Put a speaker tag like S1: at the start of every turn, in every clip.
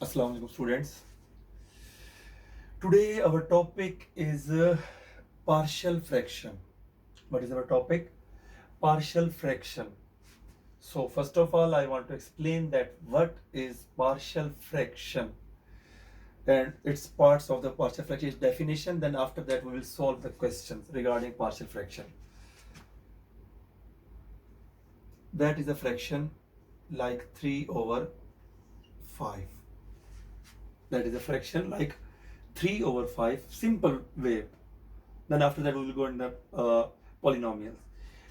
S1: Assalamu alaikum students. Today our topic is partial fraction. What is our topic? Partial fraction. So first of all I want to explain that what is partial fraction and its parts of the partial fraction, its definition. Then after that we will solve the questions regarding partial fraction. That is a fraction like 3 over 5. That is a fraction like 3 over 5, simple way. Then after that we will go in the polynomials.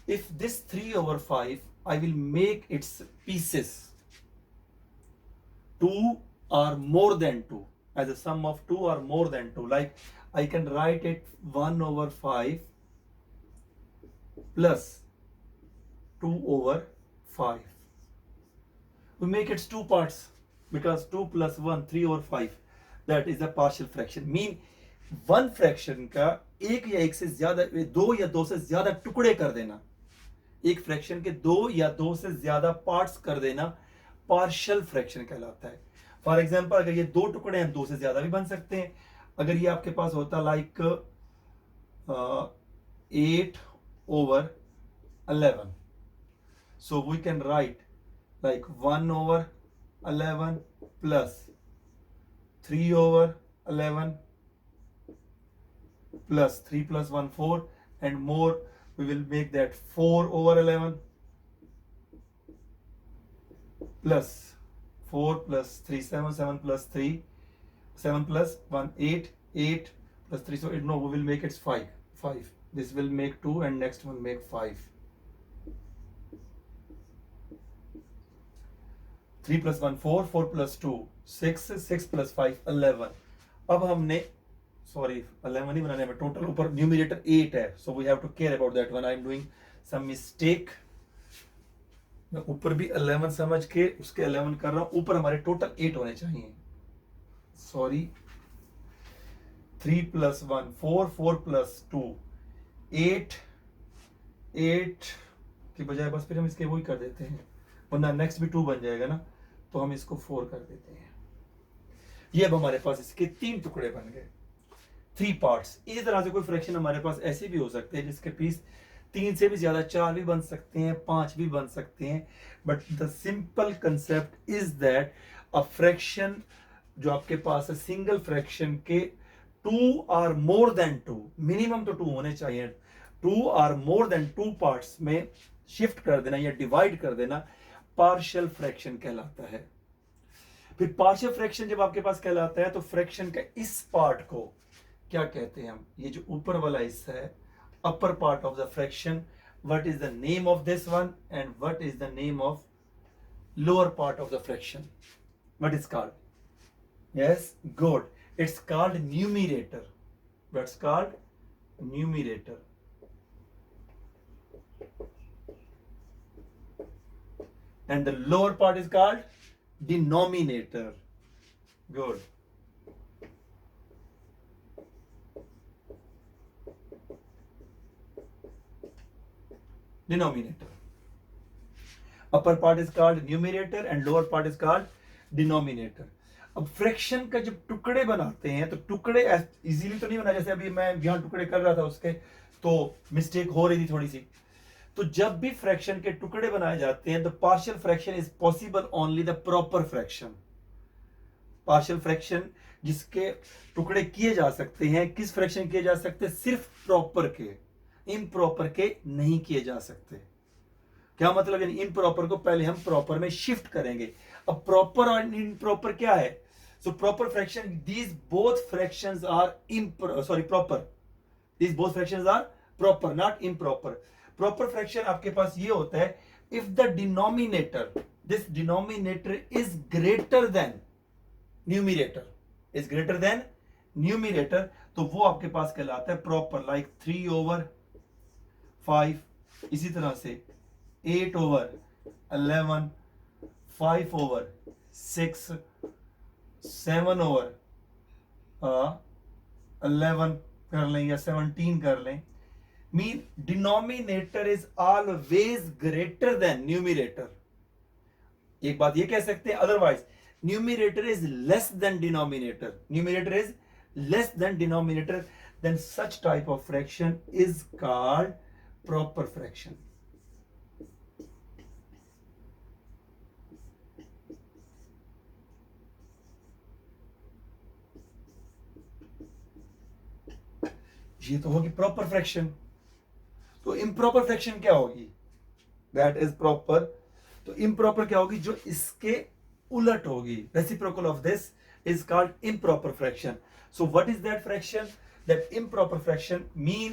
S1: If this 3 over 5, I will make its pieces 2 or more than 2, as a sum of 2 or more than 2. Like I can write it 1 over 5 plus 2 over 5. We make its two parts because 2 plus 1, 3 over 5. That is a partial fraction. Mean one fraction का एक या एक से ज्यादा, दो या दो से ज्यादा टुकड़े कर देना, एक फ्रैक्शन के दो या दो से ज्यादा पार्ट्स कर देना पार्शियल फ्रैक्शन कहलाता है. फॉर एग्जांपल अगर ये दो टुकड़े हैं, दो से ज्यादा भी बन सकते हैं. अगर ये आपके पास होता like 8 over 11, so we can write like 1 over 11 plus 3 over 11 plus 3 plus 1 4, and more we will make that 4 over 11 plus 4 plus 3 7, 7 plus 3 7 plus 1 8, 8 plus 3, so no, we will make it 5. This will make 2 and next one make 5. 3 plus 1 4, 4 plus 2 6, 6 plus 5 11. अब हमने 11 ही बनाने में, total ऊपर numerator 8 है, so we have to care about that one. I am doing some mistake. मैं ऊपर भी 11 समझ के उसके 11 कर रहा हूं, ऊपर हमारे टोटल 8 होने चाहिए. सॉरी, 3 plus 1 4, 4 plus 2 8 की बजाय बस फिर हम इसके वही कर देते हैं, वरना नेक्स्ट भी 2 बन जाएगा ना, तो हम इसको 4 कर देते हैं. ये अब हमारे पास इसके 3 टुकड़े बन गए, 3 पार्ट्स. इसी तरह से कोई फ्रैक्शन हमारे पास ऐसे भी हो सकते हैं जिसके पीस 3 से भी ज्यादा, 4 भी बन सकते हैं, 5 भी बन सकते हैं. But the simple concept is that a fraction जो आपके पास है, सिंगल फ्रैक्शन के 2 और मोर देन 2, मिनिमम तो 2 होने चाहिए, 2 और मोर देन 2 पार्ट्स में शिफ्ट कर देना या डिवाइड कर देना पार्शियल फ्रैक्शन कहलाता है. फिर पार्शियल फ्रैक्शन जब आपके पास कहलाता है तो फ्रैक्शन का इस पार्ट को क्या कहते हैं हम, ये जो ऊपर वाला हिस्सा है, upper part of the fraction, what is the name of this one and what is the name of lower part of the fraction, what is called? Yes, good, it's called numerator. What's called? Numerator. And the lower part is called denominator. Good. Denominator. Upper part is called numerator and lower part is called denominator. अब fraction का जब टुकड़े बनाते हैं तो टुकड़े easily तो नहीं बना, जैसे अभी मैं यहां टुकड़े कर रहा था उसके, तो मिस्टेक हो रही थी थोड़ी सी. तो जब भी फ्रैक्शन के टुकड़े बनाए जाते हैं, the partial fraction is possible only the proper fraction. Partial fraction जिसके टुकड़े किए जा सकते हैं, किस फ्रैक्शन किए जा सकते हैं? सिर्फ प्रॉपर के, इम्प्रॉपर के नहीं किए जा सकते. क्या मतलब? यानी इम्प्रॉपर को पहले हम प्रॉपर में शिफ्ट करेंगे. अब प्रॉपर और इम्प्रॉपर क्या है? So proper fraction, these both fractions are proper. These both fractions are proper, not improper. Proper fraction आपके पास ये होता है if the denominator, this denominator is greater than numerator, is greater than numerator, तो वो आपके पास कहलाता है प्रॉपर. लाइक 3 over 5, इसी तरह से 8 over 11, 5 over 6, 7 over 11 कर लें या 17 कर लें. Mean denominator is always greater than numerator. एक बात ये कह सकते हैं, otherwise numerator is less than denominator, numerator is less than denominator, then such type of fraction is called proper fraction. ये तो होगी प्रॉपर फ्रैक्शन. तो इम्प्रॉपर फ्रैक्शन क्या होगी? That is proper. तो इम्प्रॉपर क्या होगी? जो इसके उलट होगी. Reciprocal of this is called improper fraction. So what is that fraction? That improper fraction mean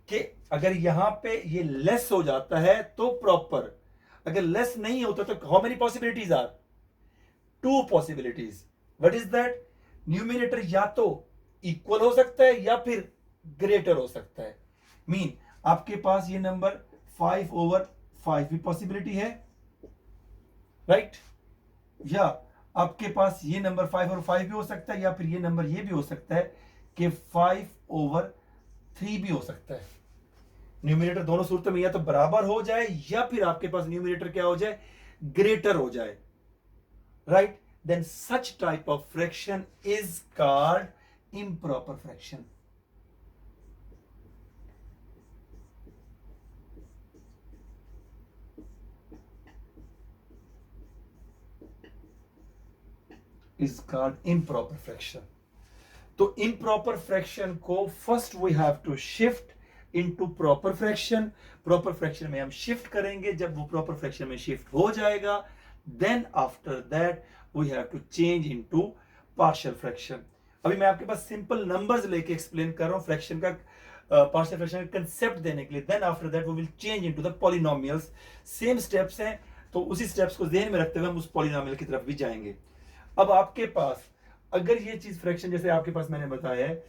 S1: कि अगर यहां पे ये लेस हो जाता है तो प्रॉपर, अगर लेस नहीं होता तो how many possibilities are? Two possibilities. What is that? Numerator या तो इक्वल हो सकता है या फिर ग्रेटर हो सकता है. मीन आपके पास ये नंबर 5/5 भी पॉसिबिलिटी है, राइट? या आपके पास ये नंबर 5/5 भी हो सकता है, या फिर ये नंबर ये भी हो सकता है कि 5/3 भी हो सकता है. न्यूमिनेटर दोनों सूरतों में या तो बराबर हो जाए या फिर आपके पास न्यूमिनेटर क्या हो जाए? ग्रेटर हो जाए, right? Then such type of fraction is called improper fraction. is called improper fraction. तो improper fraction को first we have to shift into proper fraction. proper fraction में हम shift करेंगे. जब वो proper fraction में shift हो जाएगा, then after that we have to change into partial fraction. अभी मैं आपके पास simple numbers लेके explain कर रहा हूँ fraction का, partial fraction का concept देने के लिए. then after that we will change into the polynomials. same steps हैं, तो उसी steps को ध्यान में रखते हुए हम उस polynomial की तरफ भी जाएंगे. अब आपके पास अगर ये चीज फ्रैक्शन जैसे आपके पास मैंने बताया है,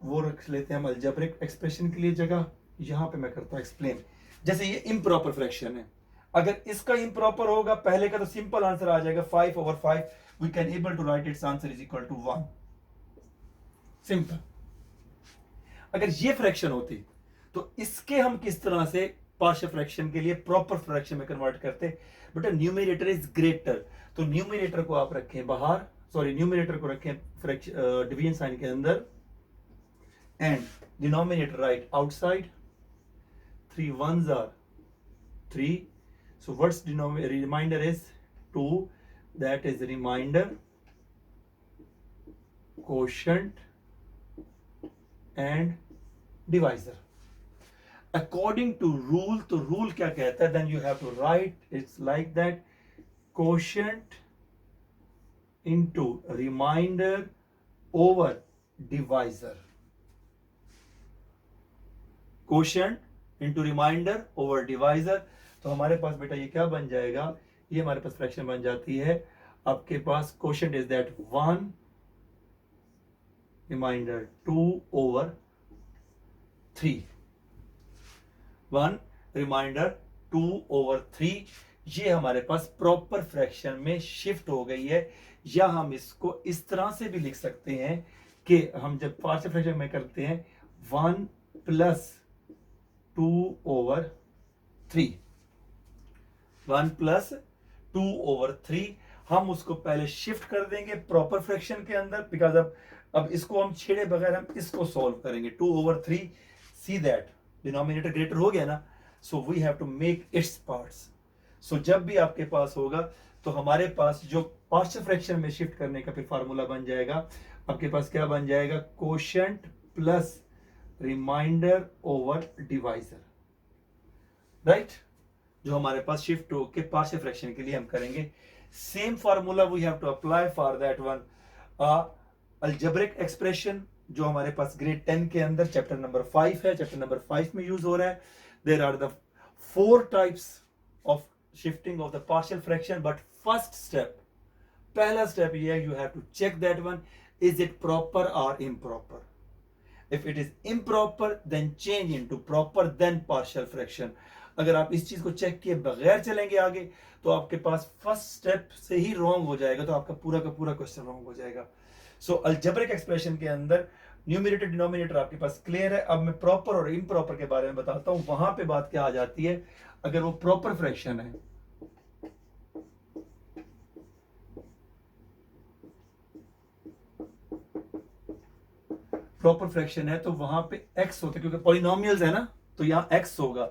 S1: वो रख लेते हैं हम अलजेब्रिक एक्सप्रेशन के लिए जगह. यहां पे मैं करता हूं एक्सप्लेन. जैसे ये इम्प्रॉपर फ्रैक्शन है, अगर इसका इम्प्रॉपर होगा, पहले का तो सिंपल आंसर आ जाएगा 5/5. We can able to write its answer is equal to 1. Simple. अगर ये फ्रैक्शन होती तो इसके हम किस तरह से पार्शियल फ्रैक्शन के लिए प्रॉपर फ्रैक्शन में कन्वर्ट करते? बेटा न्यूमिनेटर इज ग्रेटर, तो न्यूमिनेटर को आप रखें बाहर, सॉरी न्यूमिनेटर को रखें डिवीजन साइन के अंदर, and denominator right outside. 3 1s are 3. So what's remainder is 2. That is remainder, quotient and divisor. According to rule, तो rule क्या कहता है? Then you have to write it's like that, quotient into remainder over divisor. Quotient into remainder over divisor. तो हमारे पास बेटा ये क्या बन जाएगा? ये हमारे पास फ्रैक्शन बन जाती है. आपके पास quotient is that 1 remainder 2/3. 1 remainder 2/3. ये हमारे पास प्रॉपर फ्रैक्शन में शिफ्ट हो गई है. या हम इसको इस तरह से भी लिख सकते हैं कि हम जब पार्शियल फ्रैक्शन में करते हैं 1 + 2/3. 1 + 2/3 हम उसको पहले शिफ्ट कर देंगे प्रॉपर फ्रैक्शन के अंदर, बिकॉज अब इसको हम छेड़े बगैर हम इसको सॉल्व करेंगे. 2/3, सी दैट डिनोमिनेटर ग्रेटर हो गया ना, so we have to make its parts. So जब भी आपके पास होगा तो हमारे पास जो पार्शियल फ्रैक्शन में शिफ्ट करने का फिर फार्मूला बन जाएगा. आपके पास क्या बन जाएगा? Quotient plus remainder over divisor, right? जो हमारे पास शिफ्ट होके पार्शियल फ्रैक्शन के लिए हम करेंगे. Same formula we have to apply for that one. Algebraic expression जो हमारे पास ग्रेड 10 के अंदर चैप्टर नंबर 5 है, चैप्टर नंबर 5 में यूज हो रहा है. There are the 4 types of shifting of the partial fraction, but first step, पहला step ये है, you have to check that one, is it proper or improper? If it is improper, then change into proper, then partial fraction. अगर आप इस चीज को check किए बगैर चलेंगे आगे तो आपके पास फर्स्ट स्टेप से ही रॉन्ग हो जाएगा, तो आपका पूरा का पूरा क्वेश्चन रॉन्ग हो जाएगा. सो अलजेब्रिक एक्सप्रेशन के अंदर न्यूमिनेटर डिनोमिनेटर आपके पास क्लियर है. अब मैं प्रॉपर और इम्प्रॉपर के बारे में बताता हूं. वहां पे बात क्या आ जाती है? अगर वो प्रॉपर फ्रैक्शन है, प्रॉपर फ्रैक्शन है तो वहां पे x होता है, क्योंकि पॉलिनोमियल्स है ना, तो यहाँ x होगा।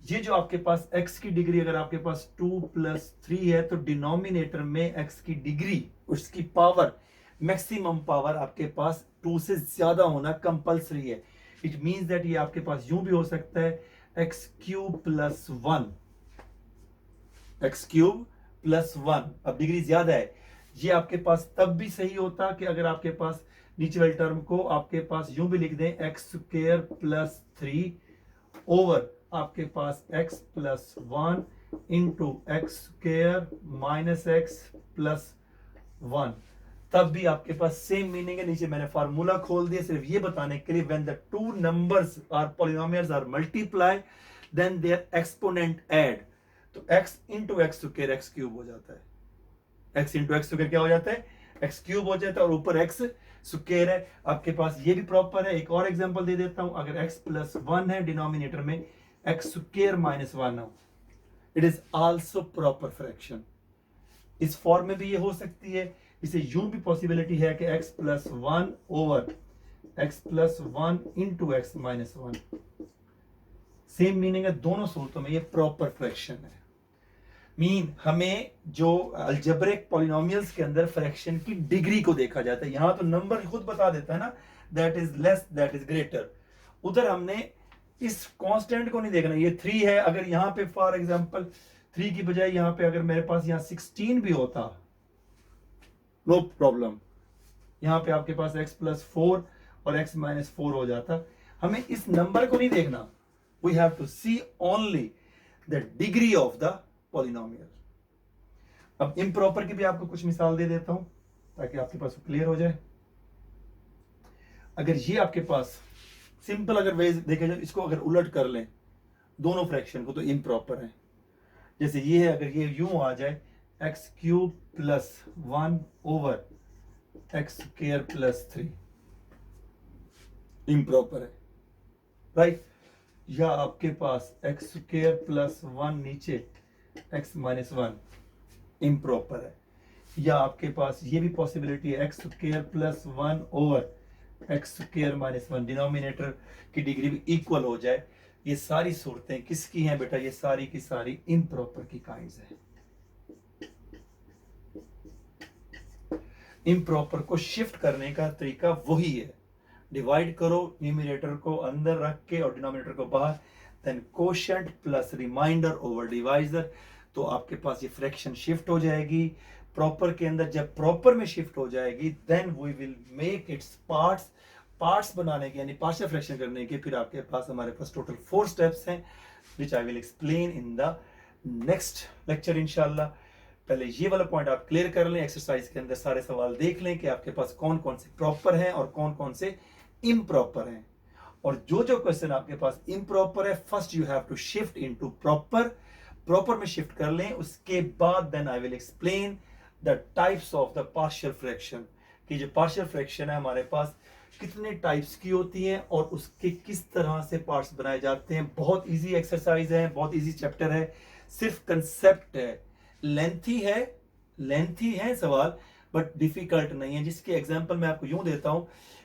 S1: ये जो आपके पास x की डिग्री अगर आपके पास 2 + 3 है तो डिनोमिनेटर में x की डिग्री, उसकी पावर, मैक्सिमम पावर आपके पास 2 से ज्यादा होना कंपलसरी है। इट मींस दैट ये आपके पास यूं भी हो सकता है x³ + 1, x³ + 1। अब डिग्री ज्यादा है, ये आपके पास तब भी सही होता कि अगर आपके पास नीचे वाली टर्म को आपके पास यूं भी लिख दें x² + 3 ओवर आपके पास x + 1 इंटू x² - x + 1, तब भी आपके पास सेम मीनिंग है। नीचे मैंने फार्मूला खोल दिया सिर्फ ये बताने के लिए, when the two numbers are polynomials are multiply then their exponent add, तो x इंटू x² x³ हो जाता है, x इंटू x² क्या हो जाता है, x³ हो जाता है, और ऊपर x स्क्वायर है आपके पास। ये भी प्रॉपर है। एक और एग्जांपल दे देता हूं, अगर x + 1 है डिनोमिनेटर में, x² - 1 हो, it is also proper fraction. इस फॉर्म में भी ये हो सकती है। इसे यूं भी पॉसिबिलिटी है कि x + 1 over x + 1 into x - 1, same meaning है दोनों सूरतों में, ये प्रॉपर फ्रैक्शन है। मीन हमें जो अलजेब्रिक पॉलिनोमियल्स के अंदर फ्रैक्शन की डिग्री को देखा जाता है, यहां तो नंबर खुद बता देता है ना, that is less, that is greater. उधर हमने इस कांस्टेंट को नहीं देखना। ये 3 है, अगर यहां पे फॉर एग्जांपल 3 की बजाय यहां पे अगर मेरे पास यहां 16 भी होता, नो प्रॉब्लम, यहां पे आपके पास x + 4 और x - 4 हो जाता। हमें इस नंबर को नहीं देखना, we have to see only the degree of the polynomial. अब इम्प्रॉपर की भी आपको कुछ मिसाल दे देता हूं ताकि आपके पास क्लियर हो जाए। अगर ये आपके पास सिंपल अगर वे देखा जाए, इसको अगर उलट कर लें दोनों फ्रैक्शन को, तो इम्प्रॉपर है। जैसे ये है, अगर ये यूं आ जाए x³ + 1 ओवर x² + 3, इम्प्रॉपर है, राइट। या आपके पास x² + 1 नीचे x - 1, इम्प्रॉपर है। या आपके पास ये भी पॉसिबिलिटी है x² + 1 ओवर x² - 1, डिनोमिनेटर की डिग्री भी इक्वल हो जाए। ये सारी सूरतें किसकी हैं बेटा, ये सारी की सारी इम्प्रॉपर की काइंड्स हैं। इम्प्रॉपर को शिफ्ट करने का तरीका वही है, डिवाइड करो न्यूमरेटर को अंदर रख के और डिनोमिनेटर को बाहर, then quotient plus remainder over divisor, तो आपके पास ये फ्रैक्शन शिफ्ट हो जाएगी प्रॉपर के अंदर। जब प्रॉपर में शिफ्ट हो जाएगी then we will make its parts बनाने के, यानी पार्शियल फ्रैक्शन करने के, फिर आपके पास हमारे पास टोटल 4 स्टेप्स हैं which I will explain in the next lecture इंशाल्लाह। पहले ये वाला पॉइंट आप क्लियर कर लें, एक्सरसाइज के अंदर सारे सवाल देख लें कि आपके पास कौन कौन से प्रॉपर हैं और कौन कौन से इम्प्रॉपर हैं। और जो जो क्वेश्चन आपके पास इम्प्रॉपर है, first you have to shift into proper में शिफ्ट कर लें। उसके बाद then I will explain the types of the partial fraction, कि जो पार्शियल फ्रैक्शन है हमारे पास कितने टाइप्स की होती हैं और उसके किस तरह से पार्ट्स बनाए जाते हैं। बहुत इजी एक्सरसाइज है, बहुत इजी चैप्टर है, सिर्फ कंसेप्ट है। लेंथी है सवाल, बट डिफिकल्ट नहीं है। जिसके एग्जांपल मैं आपको यूं देता हूं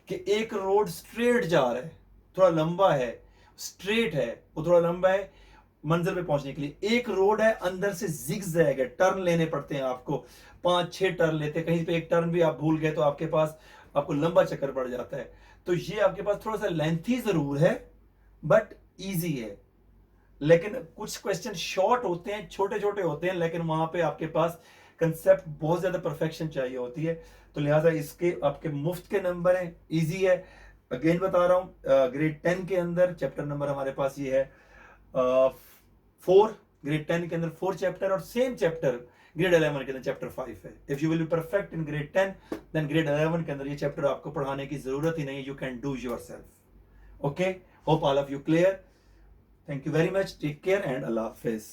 S1: कि एक रोड स्ट्रेट जा रहा है, थोड़ा लंबा है, स्ट्रेट है, वो थोड़ा लंबा है मंजिल पे पहुंचने के लिए। एक रोड है अंदर से जिगजैग है, टर्न लेने पड़ते हैं आपको, 5-6 टर्न लेते हैं, कहीं पे एक टर्न भी आप भूल गए तो आपके पास आपको लंबा चक्कर पड़ जाता है। तो ये आपके पास थोड़ा सा लेंथी जरूर है बट इजी है। लेकिन कुछ क्वेश्चन शॉर्ट होते हैं, छोटे छोटे होते हैं, लेकिन वहां पे आपके पास कंसेप्ट बहुत ज्यादा परफेक्शन चाहिए होती है। तो लिहाजा इसके आपके मुफ्त के नंबर हैं, इजी है। अगेन बता रहा हूं, ग्रेड 10 के अंदर चैप्टर नंबर हमारे पास ये है 4, ग्रेड 10 के अंदर 4 चैप्टर, और सेम चैप्टर ग्रेड 11 के अंदर चैप्टर 5 है। If you will be perfect in grade 10 then grade 11 के अंदर ये चैप्टर आपको पढ़ाने की जरूरत ही नहीं है, you can do yourself. Okay, hope all of you clear. Thank you very much. Take care and Allah Hafiz.